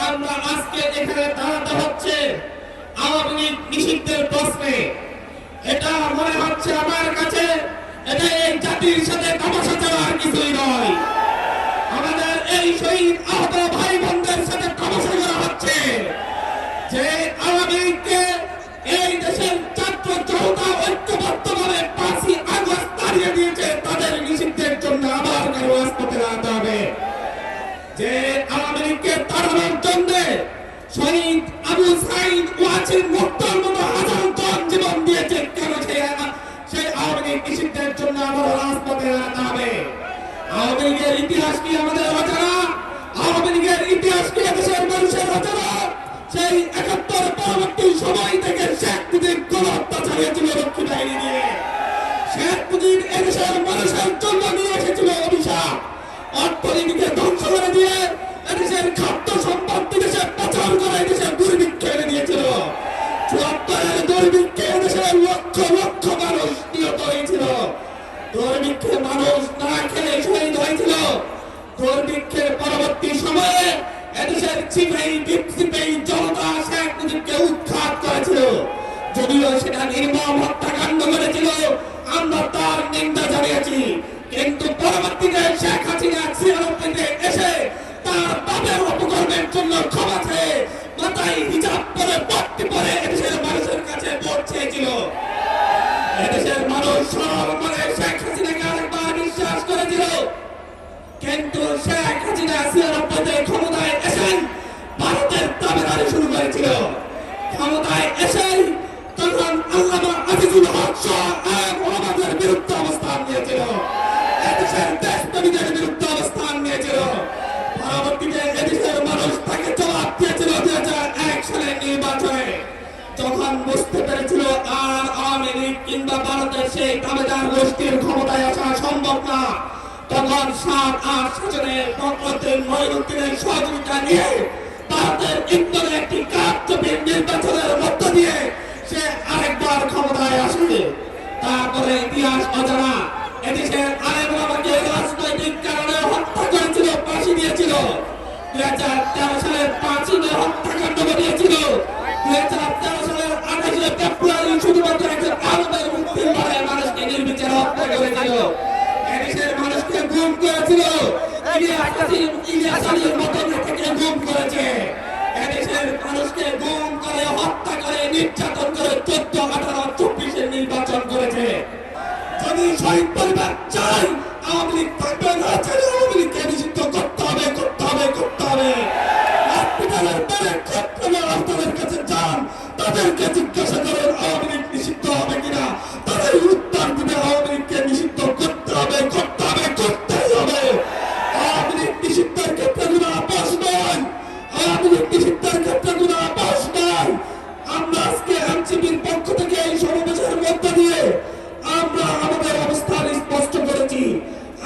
আমরা আজকে এখানে দাঁড়াতে হচ্ছে আওয়ামী লীগ নিষিদ্ধের প্রশ্নে। এটা মনে হচ্ছে আমার কাছে এটা এই জাতির সাথে তামাশা ছাড়া আর কিছুই নয়। আমাদের এই শহীদ আহত ভাই বোনদের সাথে তামাশা করা হচ্ছে যে আওয়ামী লীগকে এই দেশের ছাত্র জনতা ঐক্যবদ্ধভাবে 5ই আগস্ট তাড়িয়ে দিয়েছে, তাদের নিষিদ্ধের জন্য আবার কারো রাজপথে দাঁড়াতে হবে। যে আওয়ামী লীগকে তাড়ানোর জন্য শহীদ আবু সাইদ ওয়াসিম মুক্তার মতো হাজার জন জীবন দিয়েছে, কেন সেই আওয়ামী লীগ নিষিদ্ধের জন্য আবার রাজপথে দাঁড়াতে হবে। আওয়ামী লীগের ইতিহাস কি আমাদের অজানা? আওয়ামী লীগের ইতিহাস কি দেশের মানুষের অজানা? সেই ৭১ পরবর্তী সময় থেকে শেখ মুজিব গণহত্যা চালিয়েছিল রক্ষী বাহিনী দিয়ে। শেখ মুজিব এদেশের মানুষের জন্য নিয়ে এসেছিল অভিশাপ। অর্থনীতিকে ধ্বংস করে দিয়ে এদেশের খাদ্য সম্পদ দেশে পাচার করে এদেশের দুর্ভিক্ষ এনে দিয়েছিল। ৭৪-এর দুর্ভিক্ষে এদেশের লক্ষ লক্ষ মানুষ নিহত হয়েছিল। দুর্ভিক্ষে মানুষ না খেয়ে শহীদ হয়েছিল। দুর্ভিক্ষের পরবর্তী সময়ে এদেশের চিপাই জনতা শেখ মুজিবকে উৎখাত করেছিল। যদিও সেটা নির্মম হত্যাকাণ্ড করেছিল, আমরা তার নিন্দা জানিয়েছি। কিন্তু পরবর্তীতে শেখ হাসিনা ৯৬-তে এসে তার বাপের অপকর্মের জন্য ক্ষমা চেয়ে মাথায় হিজাব পরে পট্টি পরে এদেশের মানুষের কাছে ভোট চেয়েছিল। এদেশের মানুষ সরল মনে শেখ হাসিনাকে আরেকবার বিশ্বাস করেছিল। কিন্তু শেখ হাসিনা ৯৬-তে ক্ষমতায় এসে ভারতের দাবিদারি শুরু করেছিল। ক্ষমতায় এসে তখন আল্লামা আজিজুল হক সহ আমাদের বিরুদ্ধে অবস্থান নিয়েছিল। এদেশের দেশপ্রেমীদের বিরুদ্ধে অবস্থান নিয়েছিল। পরবর্তীতে এদেশের মানুষ তাকে জবাব দিয়েছিল ২০০১ সালের নির্বাচনে, যখন বুঝতে পেরেছিল আর আওয়ামী লীগ কিংবা ভারতের সেই দাবিদার গোষ্ঠীর ক্ষমতায় আসা সম্ভব না। তখন ৭-৮ সেশনের ফখরুদ্দিন মঈনুদ্দিনের সহযোগিতা নিয়ে ভারতের ইন্দোরে একটি কারচুপির নির্বাচনের মধ্য দিয়ে সে আরেকবার ক্ষমতায় আসে। তারপরে ইতিহাস অজানা। এদেশের আলেম ওলামাকে রাজনৈতিক কারণে হত্যা করেছিল, ফাঁসি দিয়েছিল। ২০১৩ সালের ৫ই মে হত্যাকাণ্ড ঘটিয়েছিল। ২০১৩ সালের ২৮শে ফেব্রুয়ারি শুধুমাত্র একজন আলেমের মুক্তির লড়াই মানুষকে নির্বিচারে হত্যা করেছিল। এদেশের মানুষকে গুম করেছিল। ইলিয়াস আলীর মতো থেকে গুম করেছে। এদেশের মানুষকে গুম করে হত্যা করে নির্যাতন করে ১৪, ১৮, ২৪-এর নির্বাচন করেছে। যদি শহীদ পরিবার চাই আওয়ামী লীগ থাকবে না, চাইলে আওয়ামী লীগকে নিষিদ্ধ করতে হবে, করতে হবে, করতে হবে। হসপিটালের পরে আপনাদের কাছে যান, তাদেরকে জিজ্ঞাসা করেন আওয়ামী লীগ নিষিদ্ধ হবে কিনা, তাদের উত্তর দিবে আওয়ামী লীগকে নিষিদ্ধ করতে হবে, করতে হবে, করতেই হবে। আওয়ামী লীগ নিষিদ্ধের ক্ষেত্রে কোনো আপোষ নয়। আওয়ামী লীগ নিষিদ্ধের ক্ষেত্রে কোনো আপোষ নয়। আমরা আজকে এনসিপির পক্ষ থেকে এই সমাবেশের মধ্য দিয়ে আমরা আমাদের অবস্থান স্পষ্ট করেছি।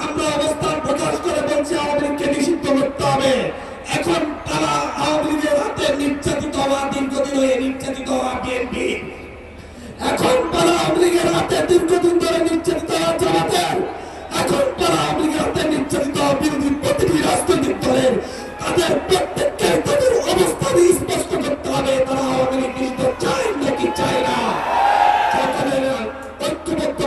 আমরা অবস্থান প্রকাশ করে বলছি আওয়ামী লীগকে নিষিদ্ধ করতে হবে। এখন তারা আওয়ামী লীগের হাতে নির্যাতিত হওয়া, দীর্ঘদিন হয়ে নির্যাতিত হওয়া বিএনপি, এখন তারা আওয়ামী লীগের হাতে দীর্ঘদিন ধরে নির্যাতিত হওয়া জামাতের, এখন তারা আওয়ামী লীগের হাতে নির্যাতিত হওয়া বিরোধী প্রতিটি রাজনৈতিক দলের, তাদের প্রত্যেককে তাদের অবস্থান স্পষ্ট করতে হবে। তারা আওয়ামী লীগ নিষিদ্ধ চায় নাকি চায় না। ঐক্যবদ্ধ